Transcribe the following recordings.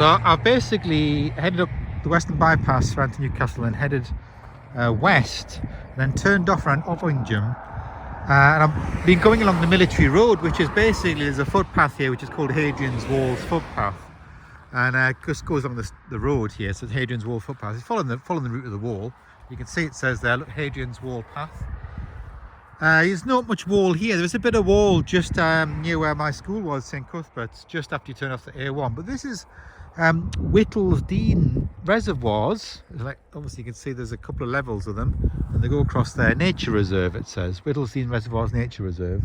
So I've basically headed up the Western Bypass around to Newcastle and headed west, and then turned off around Offlingham. And I've been going along the military road, which is basically, there's a footpath here which is called Hadrian's Wall footpath, and it just goes along the road here. So it's Hadrian's Wall footpath. It's following the route of the wall. You can see it says there, look, Hadrian's Wall path. There's not much wall here. There's a bit of wall just near where my school was, St Cuthbert's, just after you turn off the A1. But this is Whittlesdean reservoirs. Like, obviously you can see there's a couple of levels of them, and they go across there. Nature reserve, it says, Whittlesdean Reservoirs Nature Reserve.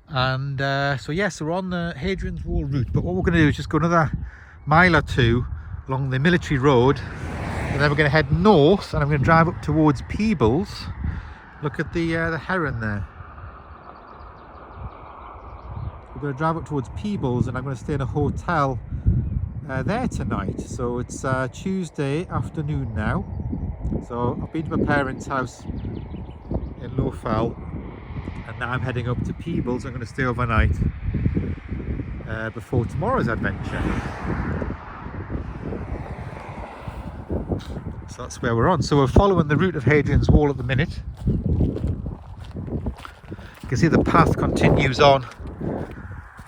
And so yes, we're on the Hadrian's Wall route, but what we're going to do is just go another mile or two along the military road, and then we're going to head north, and I'm going to drive up towards Peebles. Look at the heron there. We're going to drive up towards Peebles, and I'm going to stay in a hotel there tonight. So it's Tuesday afternoon now. So I've been to my parents' house in Lowfell, and now I'm heading up to Peebles. I'm going to stay overnight before tomorrow's adventure. So that's where we're on. So we're following the route of Hadrian's Wall at the minute. You can see the path continues on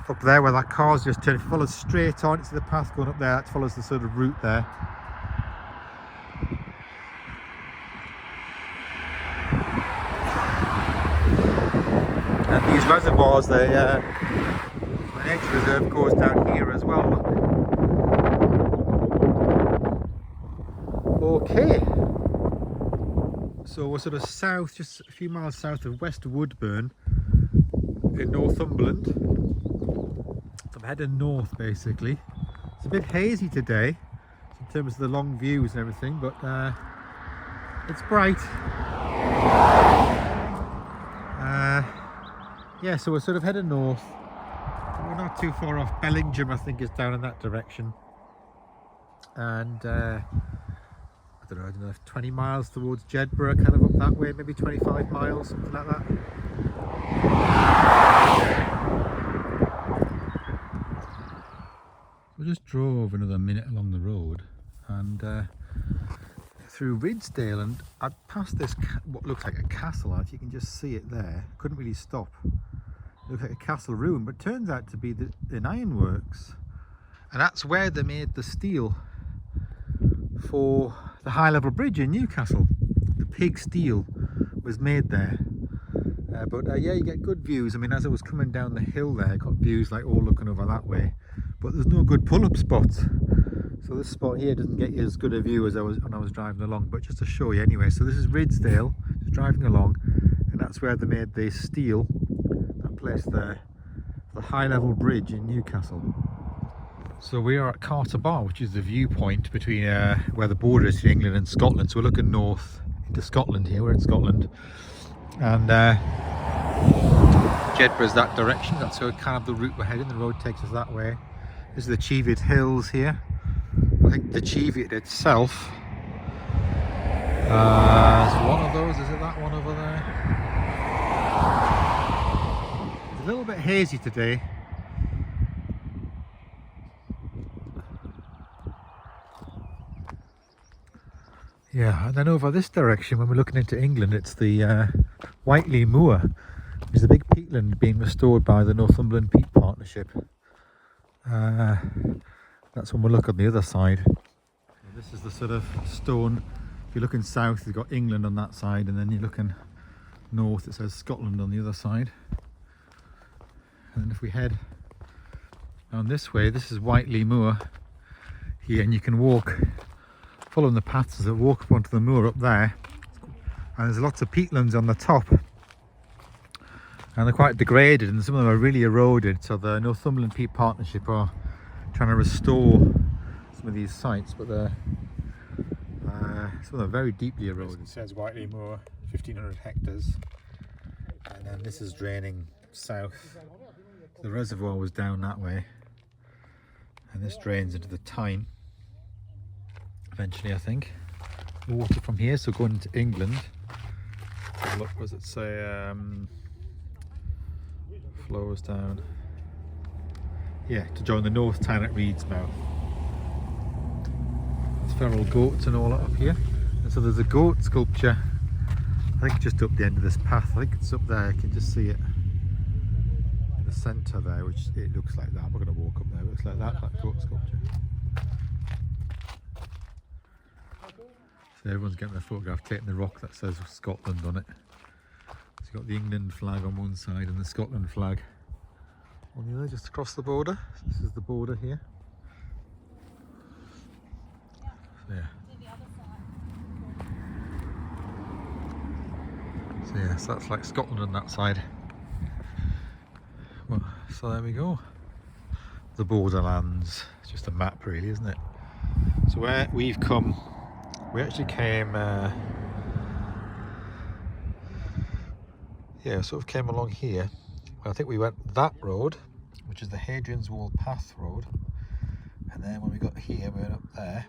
up there where that car's just turned. If you follow straight on, it's the path going up there. That follows the sort of route there. And these reservoirs, the nature reserve goes down here as well. Look. Okay, so we're sort of south, just a few miles south of West Woodburn in Northumberland. So I'm heading north basically. It's a bit hazy today in terms of the long views and everything, but it's bright. Yeah, so we're sort of heading north. We're not too far off. Bellingham, I think, is down in that direction. And I don't know, 20 miles towards Jedburgh, kind of up that way, maybe 25 miles, something like that. We just drove another minute along the road and through Ridsdale, and I passed this what looks like a castle. You can just see it there. Couldn't really stop. It looks like a castle ruin, but turns out to be an ironworks, and that's where they made the steel for the high level bridge in Newcastle. The pig steel was made there. Yeah, you get good views. I mean, as I was coming down the hill there, I got views like all looking over that way, but there's no good pull-up spots. So this spot here doesn't get you as good a view as when I was driving along, but just to show you anyway. So this is Ridsdale, just driving along, and that's where they made the steel, that place there, the high level bridge in Newcastle. So we are at Carter Bar, which is the viewpoint between where the border is between England and Scotland. So we're looking north into Scotland here. We're in Scotland, and Jedburgh's that direction. That's so kind of the route we're heading. The road takes us that way. This is the Cheviot Hills here. I think the Cheviot itself is one of those. Is it that one over there? It's a little bit hazy today. Yeah, and then over this direction, when we're looking into England, it's the Whiteley Moor, which is a big peatland being restored by the Northumberland Peat Partnership. That's when we look on the other side. This is the sort of stone. If you're looking south, you've got England on that side, and then you're looking north, it says Scotland on the other side. And then if we head down this way, this is Whiteley Moor here, and you can walk following the paths as I walk up onto the moor up there, and there's lots of peatlands on the top, and they're quite degraded, and some of them are really eroded. So the Northumberland Peat Partnership are trying to restore some of these sites, but they're some of them are very deeply eroded. It says Whiteley Moor, 1,500 hectares, and then this is draining south. The reservoir was down that way, and this drains into the Tyne. Eventually, I think the water from here, so going into England. Look, what does it say? Flows down. yeah, to join the North Town at Reed's Mouth. There's feral goats and all that up here. And so there's a goat sculpture, I think just up the end of this path. I think it's up there, you can just see it in the centre there, which it looks like that. I'm not going to walk up there, it looks like that goat sculpture. So everyone's getting a photograph, taking the rock that says Scotland on it. So you've got the England flag on one side and the Scotland flag on the other, just across the border. So this is the border here. So yeah. So yeah, so that's like Scotland on that side. Well, so there we go. The borderlands. It's just a map really, isn't it? So where we've come, we actually came, yeah, sort of came along here. I think we went that road, which is the Hadrian's Wall Path road, and then when we got here, we went up there,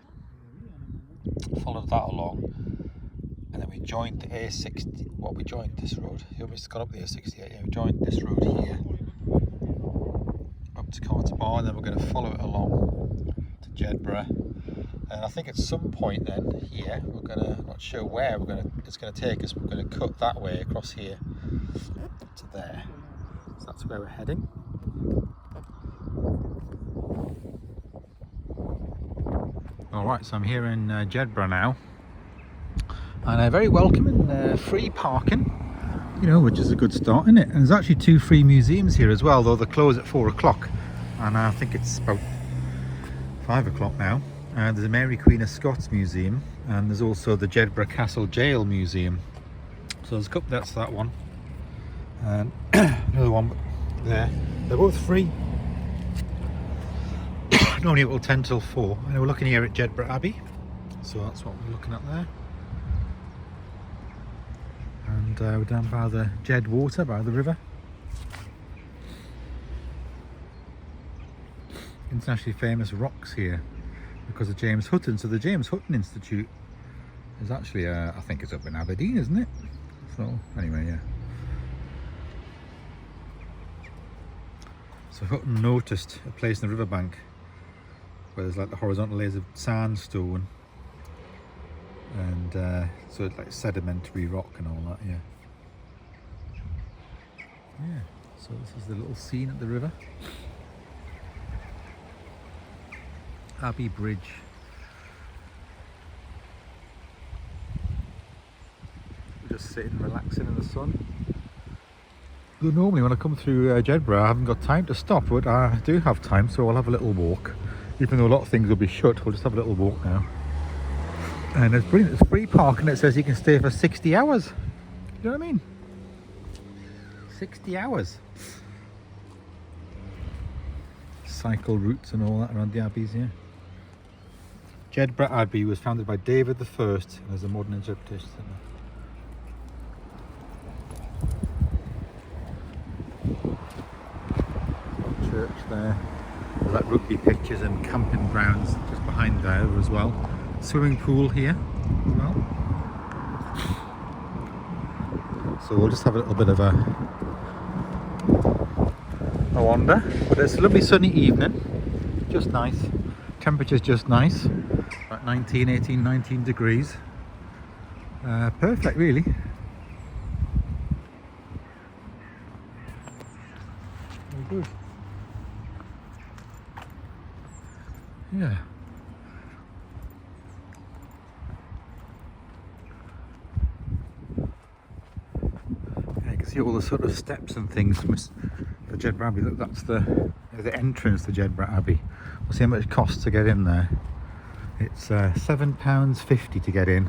followed that along, and then we joined the A60. Well, we joined this road. You almost got up the A68. Yeah, we joined this road here up to Carter Bar, and then we're going to follow it along to Jedburgh. And I think at some point then here we're gonna, not sure where it's gonna take us, we're gonna cut that way across here to there. So that's where we're heading. Alright, so I'm here in Jedburgh now, and very welcoming, free parking, you know, which is a good start, isn't it? And there's actually 2 free museums here as well, though they close at 4 o'clock, and I think it's about 5 o'clock now. There's a Mary Queen of Scots museum, and there's also the Jedburgh Castle Jail museum. So there's a couple, that's that one, and another one there. They're both free. Normally it will 10 till 4. And we're looking here at Jedburgh Abbey, so that's what we're looking at there. And we're down by the Jed Water, by the river. Internationally famous rocks here because of James Hutton. So the James Hutton Institute is actually, I think it's up in Aberdeen, isn't it? So anyway, yeah. So Hutton noticed a place in the riverbank where there's like the horizontal layers of sandstone, and so it's like sedimentary rock and all that, yeah. Yeah, so this is the little scene at the river. Abbey Bridge. We're just sitting relaxing in the sun. Normally when I come through Jedburgh I haven't got time to stop, but I do have time, so I'll have a little walk. Even though a lot of things will be shut, we'll just have a little walk now. And it's brilliant, it's free parking. It says you can stay for 60 hours. You know what I mean? 60 hours. Cycle routes and all that around the abbeys, yeah. Jedburgh Abbey was founded by David I and as a modern interpretation centre. Church there. There's like rugby pitches and camping grounds just behind there as well. Swimming pool here as well. So we'll just have a little bit of a wander. But it's a lovely sunny evening. Just nice. Temperature's just nice. About 19, 18, 19 degrees. Perfect really. Very good. Yeah. Yeah, you can see all the sort of steps and things from the Jedburgh Abbey. Look, that's the entrance to Jedburgh Abbey. We'll see how much it costs to get in there. It's £7.50 to get in.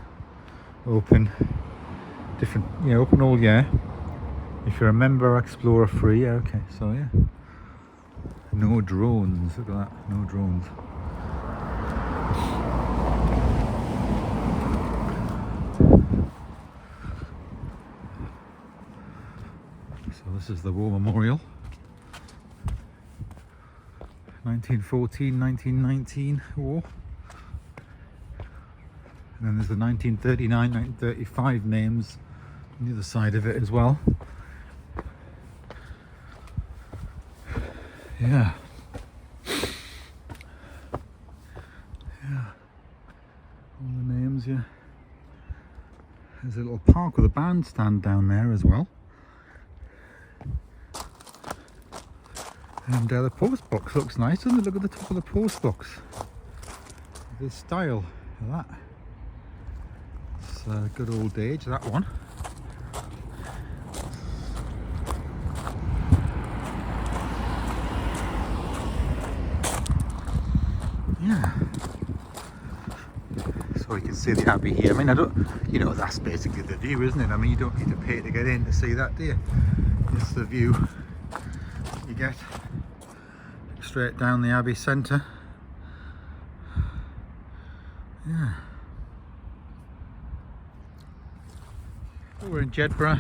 Open different, open all year. If you're a member, Explorer free. Yeah, okay, so yeah. No drones. Look at that. No drones. So this is the War Memorial. 1914, 1919 war. And then there's the 1939, 1935 names on the other side of it as well. Yeah. there's a little park with a bandstand down there as well. And the post box looks nice, doesn't it? Look at the top of the post box. The style of that. It's a good old age, that one. Yeah. So you can see the Abbey here. I mean, that's basically the view, isn't it? I mean, you don't need to pay to get in to see that, do you? It's the view you get straight down the Abbey centre. Yeah. We're in Jedburgh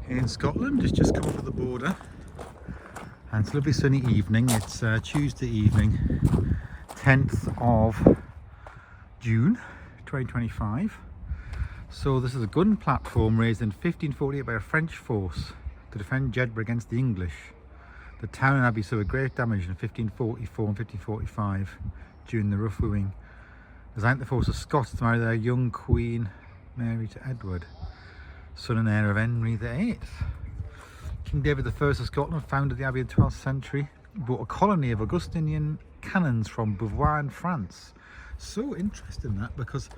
in Scotland, just come over the border. And it's a lovely sunny evening. It's Tuesday evening, 10th of June 2025. So this is a gun platform raised in 1548 by a French force to defend Jedburgh against the English. The town and abbey suffered great damage in 1544 and 1545 during the rough wooing, designed to force the Scots to marry their young Queen Mary to Edward, son and heir of Henry VIII. King David I of Scotland founded the abbey in the 12th century. He brought a colony of Augustinian canons from Beauvoir in France. So interesting that, because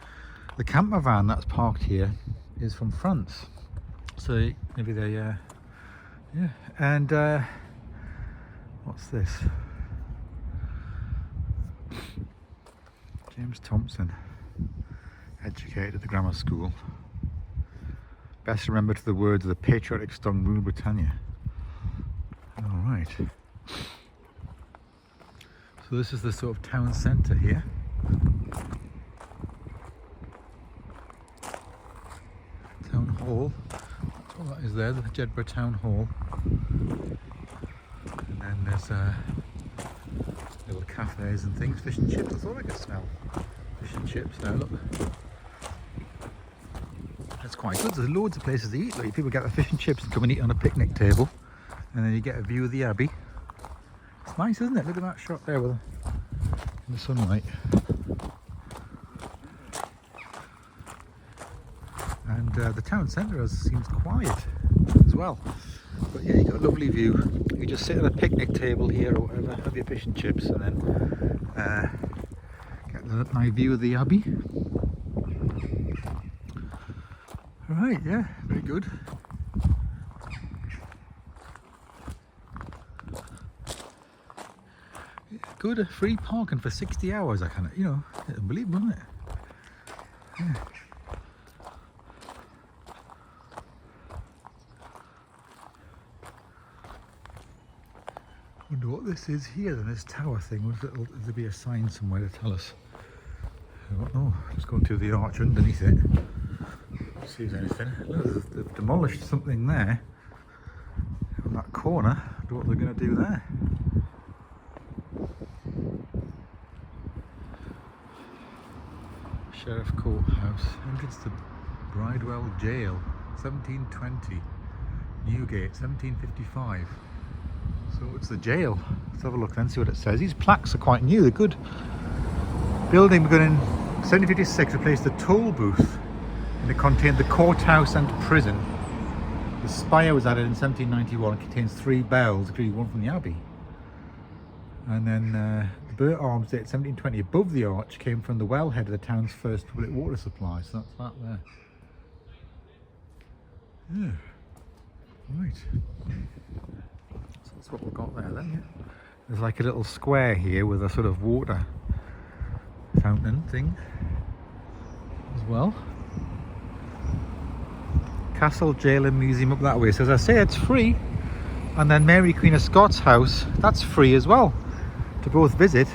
the camper van that's parked here is from France. So maybe they, yeah. And what's this? James Thompson, educated at the grammar school. Best remember to the words of the patriotic song Rule Britannia. Alright. So this is the sort of town centre here. Town Hall. That's what that is there, the Jedburgh Town Hall. And then there's little cafes and things, fish and chips. I thought I could smell fish and chips now, look. That's quite good. There's loads of places to eat. Like, people get the fish and chips and come and eat on a picnic table, and then you get a view of the Abbey. It's nice, isn't it? Look at that shot there with in the sunlight. And the town centre seems quiet as well. But yeah, you got a lovely view. You just sit on a picnic table here or whatever, have your fish and chips, and then get a nice view of the Abbey. Right, yeah, very good. Yeah, good, free parking for 60 hours. I kind of, it's unbelievable, isn't it? Yeah. Wonder what this is here then, this tower thing. There'll be a sign somewhere to tell us. I don't know, just going through the arch underneath it. See if there's anything. Look, they've demolished something there on that corner. I don't know what they're going to do there. Sheriff Courthouse, entrance to Bridewell Jail, 1720. Newgate, 1755. So it's the jail. Let's have a look and see what it says. These plaques are quite new. They're good. Building begun in 1756 replaced the toll booth. And it contained the courthouse and prison. The spire was added in 1791 and contains 3 bells, including one from the Abbey. And then the Burt Arms date 1720 above the arch came from the wellhead of the town's first public water supply. So that's that there. Yeah. Right. So that's what we've got there then, yeah. There's like a little square here with a sort of water fountain thing as well. Castle, Jail and Museum up that way. So as I say, it's free. And then Mary Queen of Scots House, that's free as well to both visit,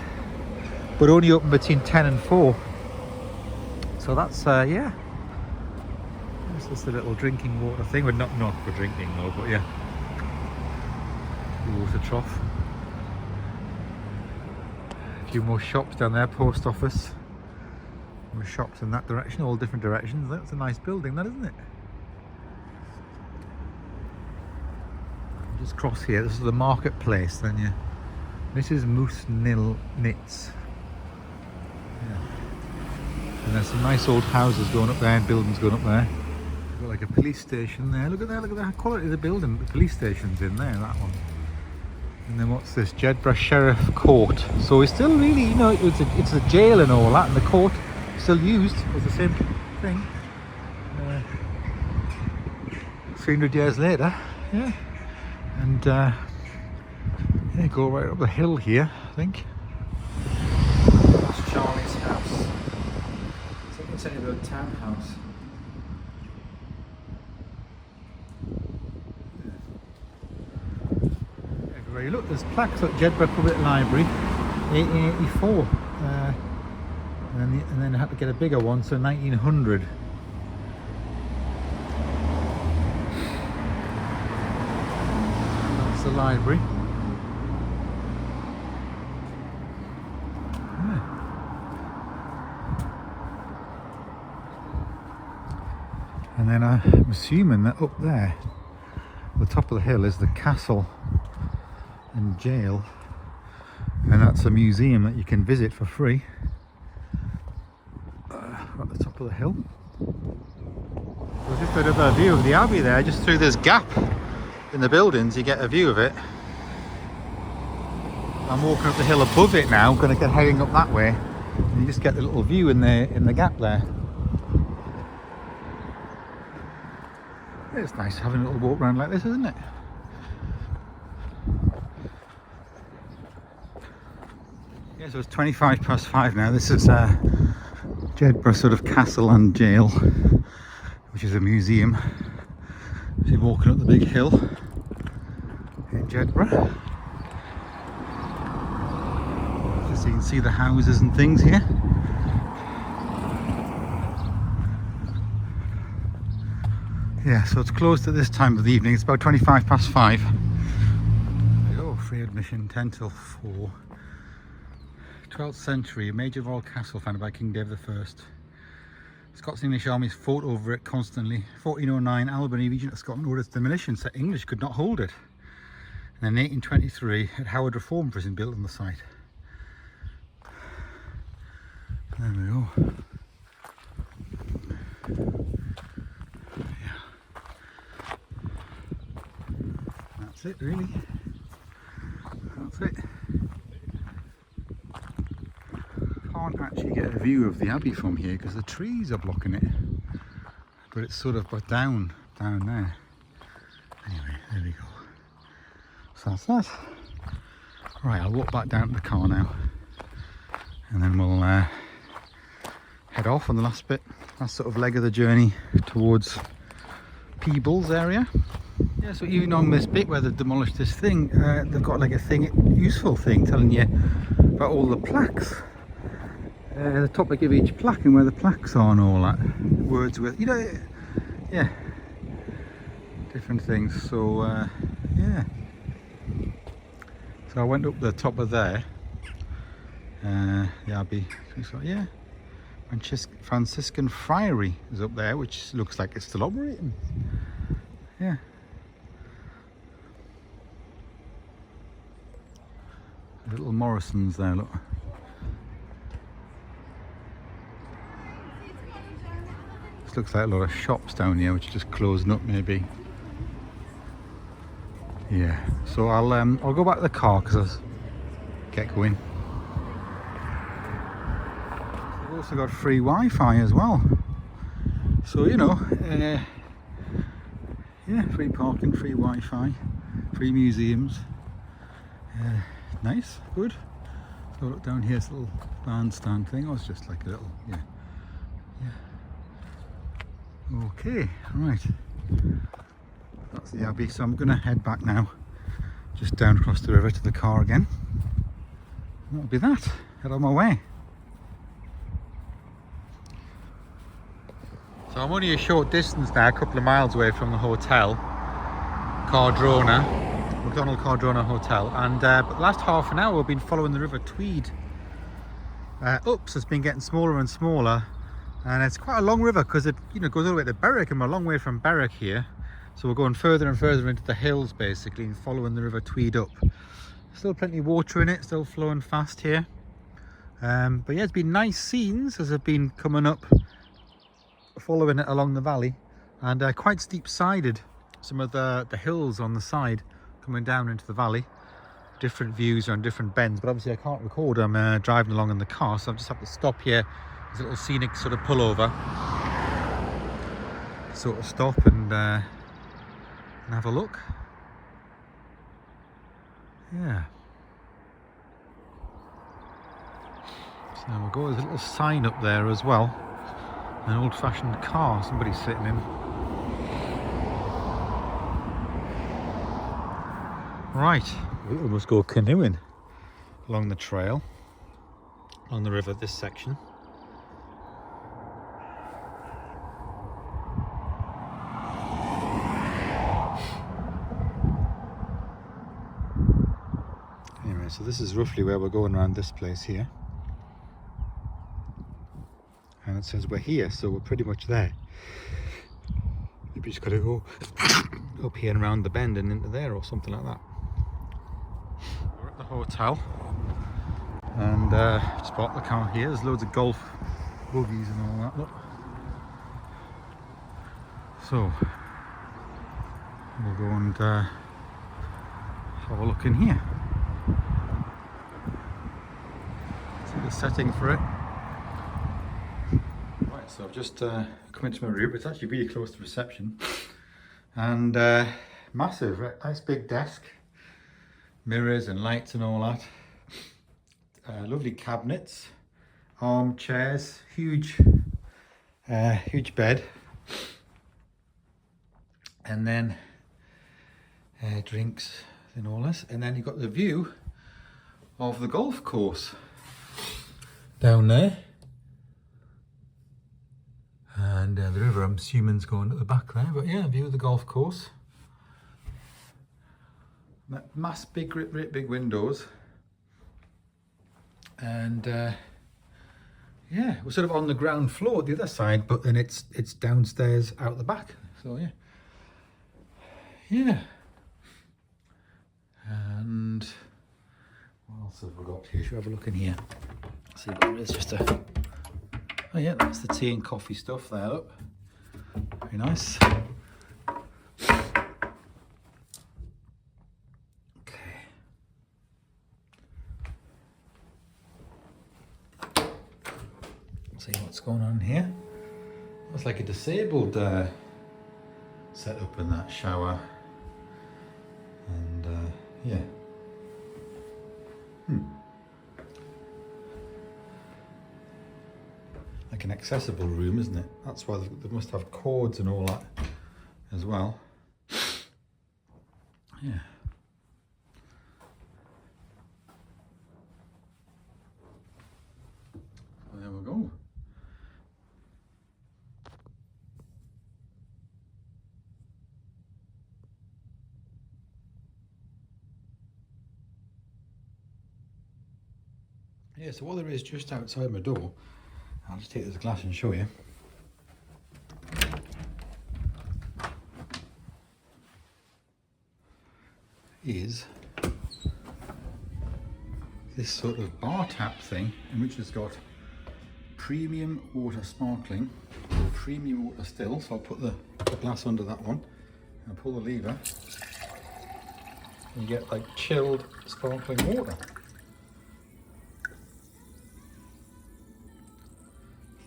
but only open between 10 and 4. So that's yeah, it's just a little drinking water thing. Well, not for drinking though, but yeah, the water trough. A few more shops down there, post office. More shops in that direction, all different directions. That's a nice building, that, isn't it? Just cross here. This is the marketplace. Then yeah, this is Moose Nil Nits. Yeah. And there's some nice old houses going up there and buildings going up there. We've got like a police station there. Look at that, look at the quality of the building. The police station's in there, that one. And then what's this? Jedburgh Sheriff Court. So it's still really, you know, it's a jail and all that, and the court still used as the same thing. 300 years later, yeah. And yeah, go right up the hill here, I think. That's Charlie's house. Someone said about a townhouse. Everywhere you look, there's plaques at Jedburgh Public Library, 1884. And then they had to get a bigger one, so 1900. That's the library. And then I'm assuming that up there, at the top of the hill, is the castle and jail, and that's a museum that you can visit for free at the top of the hill. So just a bit of a view of the abbey there, just through this gap in the buildings you get a view of it. I'm walking up the hill above it now, going to get heading up that way, and you just get the little view in the gap there. It's nice having a little walk around like this, isn't it? Yeah, so it's 5:25 now. This is Jedburgh sort of castle and jail, which is a museum. So you're walking up the big hill in Jedburgh. Just so you can see the houses and things here. Yeah, so it's closed at this time of the evening. It's about 5:25. Oh, free admission, 10 till 4. 12th century, a major royal castle founded by King David I. Scots and English armies fought over it constantly. 1409, Albany, region of Scotland, ordered its demolition, so English could not hold it. And then 1823, at Howard Reform Prison built on the site. There we go. That's it, really. That's it. Can't actually get a view of the abbey from here because the trees are blocking it. But it's sort of down there. Anyway, there we go. So that's that. Right, I'll walk back down to the car now, and then we'll head off on the last sort of leg of the journey towards Peebles area. Yeah, so even on this bit where they've demolished this thing, they've got like a useful thing telling you about all the plaques, the topic of each plaque and where the plaques are and all that. Words with, you know, yeah, different things. So yeah, so I went up the top of there, the abbey. So yeah, Franciscan Friary is up there, which looks like it's still operating. Yeah. Little Morrison's there, look. This looks like a lot of shops down here which are just closing up maybe. Yeah, so I'll go back to the car because I'll get going. We've also got free Wi-Fi as well. So, you know, yeah, free parking, free Wi-Fi, free museums. Nice, good. So look down here, this little bandstand thing. Oh, it's just like a little, yeah. Okay, right. That's the abbey. So I'm going to head back now, just down across the river to the car again. And that'll be that. Head on my way. So I'm only a short distance now, a couple of miles away from the hotel, McDonald Cardrona Hotel, and but the last half an hour we've been following the River Tweed up, so it's been getting smaller and smaller, and it's quite a long river because it, you know, goes all the way to Berwick, and we're a long way from Berwick here, so we're going further and further into the hills basically and following the River Tweed up. Still plenty of water in it, still flowing fast here, But yeah, it's been nice scenes as I've been coming up, following it along the valley, and quite steep sided. Some of the hills on the side coming down into the valley. Different views on different bends, but obviously I can't record. I'm driving along in the car, so I just have to stop here. There's a little scenic sort of pullover, sort of stop and have a look. Yeah. So we'll go. There's a little sign up there as well. An old-fashioned car somebody's sitting in. Right, we must go canoeing along the trail, along the river, this section. Anyway, so this is roughly where we're going around this place here. And it says we're here, so we're pretty much there. Maybe just got to go up here and around the bend and into there or something like that. We're at the hotel and just parked the car here. There's loads of golf buggies and all that. Look. So we'll go and have a look in here. See the setting for it. Right, so I've just come into my room. It's actually really close to reception, and massive, nice big desk, mirrors and lights and all that. Lovely cabinets, armchairs, huge bed, and then drinks and all this, and then you've got the view of the golf course down there, and the river, I'm assuming, is going at the back there, but yeah, view of the golf course. Great big windows, and yeah, we're sort of on the ground floor at the other side, but then it's downstairs out the back. So yeah. And what else have we got here? Should we have a look in here? See if there is just a. Oh yeah, that's the tea and coffee stuff there. Look, very nice. See what's going on here. Looks like a disabled setup in that shower, and yeah. Like an accessible room, isn't it? That's why they must have cords and all that as well. Yeah. So there we go. Yeah, so what there is just outside my door, I'll just take this glass and show you. Is this sort of bar tap thing, in which has got premium water sparkling or premium water still. So I'll put the glass under that one and pull the lever, and you get like chilled sparkling water.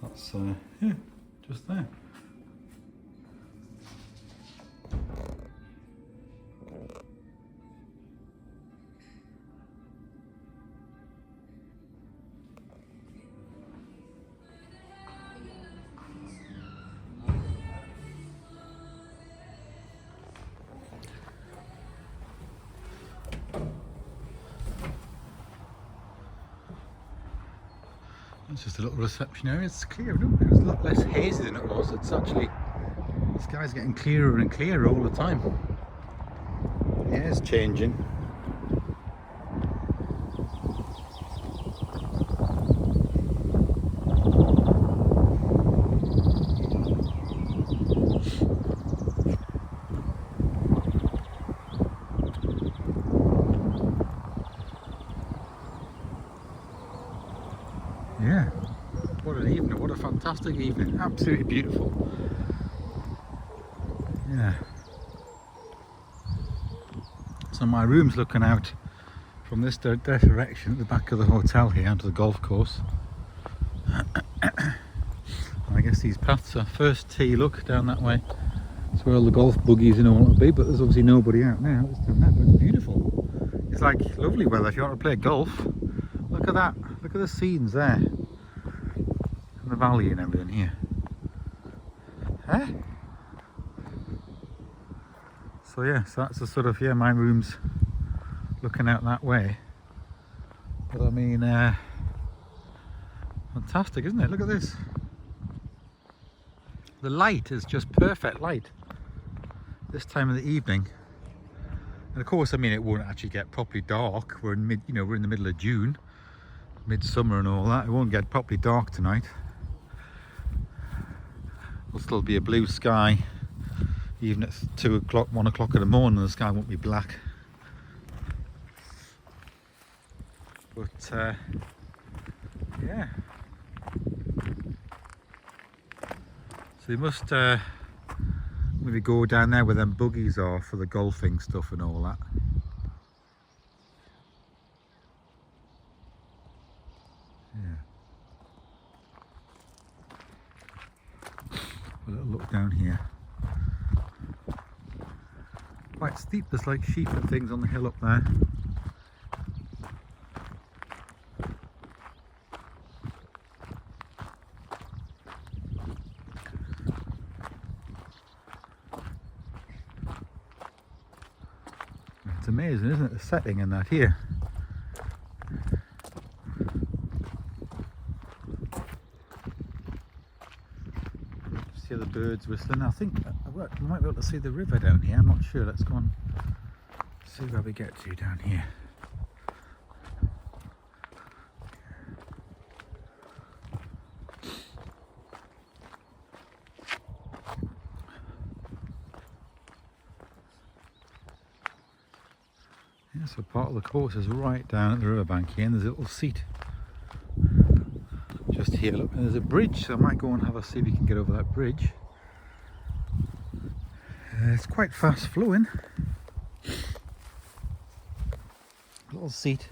That's yeah, just there. It's just a little reception area. It's clear. It was a lot less hazy than it was. It's actually, the sky's getting clearer and clearer all the time. The air's changing. Yeah, what an evening, what a fantastic evening, absolutely beautiful. Yeah. So my room's looking out from this direction at the back of the hotel here onto the golf course. I guess these paths are first tee, look down that way. That's where all the golf buggies and all will be, but there's obviously nobody out now. It's down that, but it's beautiful. It's like lovely weather if you want to play golf. Look at that, look at the scenes there. And the valley and everything here. Eh? So yeah, so that's the sort of, yeah, my room's looking out that way. But I mean, fantastic, isn't it? Look at this. The light is just perfect light this time of the evening. And of course, I mean, it won't actually get properly dark. We're in we're in the middle of June, midsummer and all that. It won't get properly dark tonight. There'll still be a blue sky, even at 2 o'clock, 1 o'clock in the morning. The sky won't be black. But yeah. So you must maybe go down there where them buggies are for the golfing stuff and all that. Yeah. A little look down here. Quite steep, there's like sheep and things on the hill up there. It's amazing, isn't it, the setting in that here. See the birds whistling. I think we might be able to see the river down here. I'm not sure. Let's go and see where we get to down here. Yeah, so part of the course is right down at the riverbank here, and there's a little seat just here. Look, and there's a bridge, so I might go and have a see if we can get over that bridge. It's quite fast flowing. Little seat,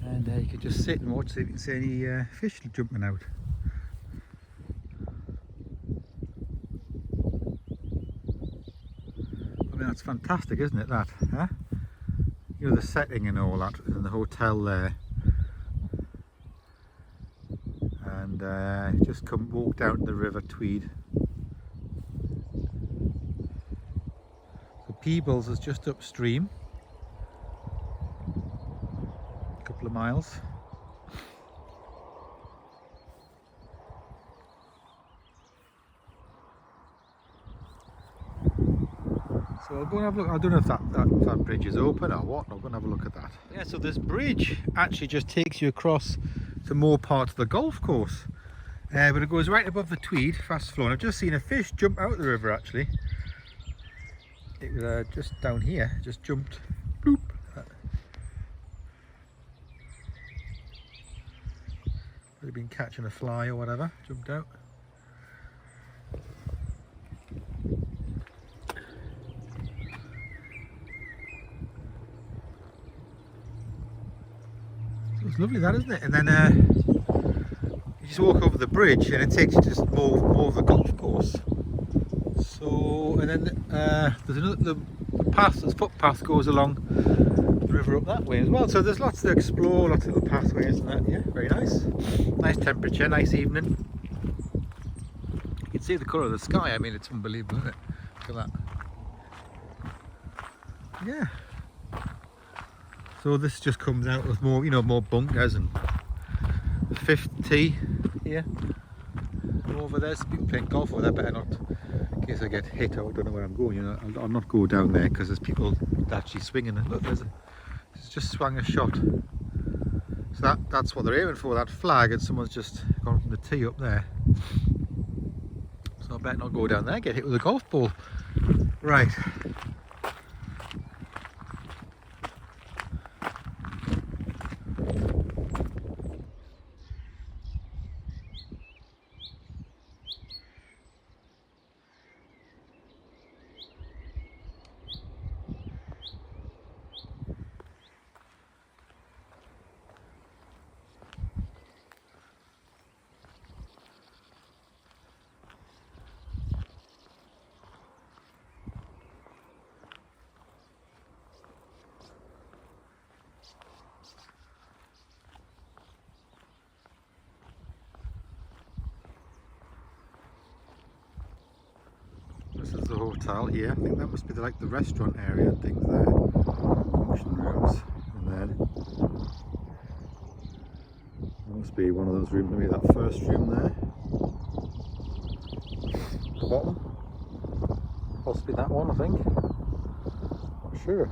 and you can just sit and watch, see if you can see any fish jumping out. I mean, that's fantastic, isn't it, that? Huh? You know, the setting and all that, and the hotel there. And just walk down to the River Tweed. The Peebles is just upstream, a couple of miles. So I'll go and have a look. I don't know if that bridge is open or what. I'll go and have a look at that. Yeah, so this bridge actually just takes you across to more part of the golf course. But it goes right above the Tweed, fast flowing. I've just seen a fish jump out of the river actually. It was just down here, just jumped. Bloop. Would have been catching a fly or whatever, jumped out. It's lovely that, isn't it? And then you just walk over the bridge and it takes you just more of the golf course. So, and then there's another, the footpath goes along the river up that way as well. So there's lots to explore, lots of little pathways and that. Yeah, very nice. Nice temperature, nice evening. You can see the colour of the sky. I mean, it's unbelievable, isn't it? Look at that. Yeah. So this just comes out with more, more bunkers and the fifth tee here. And over there's been playing golf over there, better not, in case I get hit or I don't know where I'm going. I'll not go down there because there's people actually swinging. And look, it's just swung a shot. So that's what they're aiming for, that flag, and someone's just gone from the tee up there. So I better not go down there, get hit with a golf ball. Right. this is the hotel here. I think that must be like the restaurant area and things there. Function rooms. And then there must be one of those rooms, maybe that first room there. At the bottom. Possibly that one, I think. Not sure.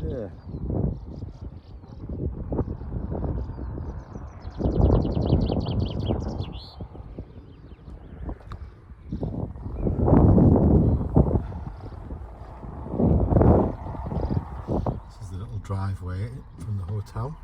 Yeah. This is the little driveway from the hotel.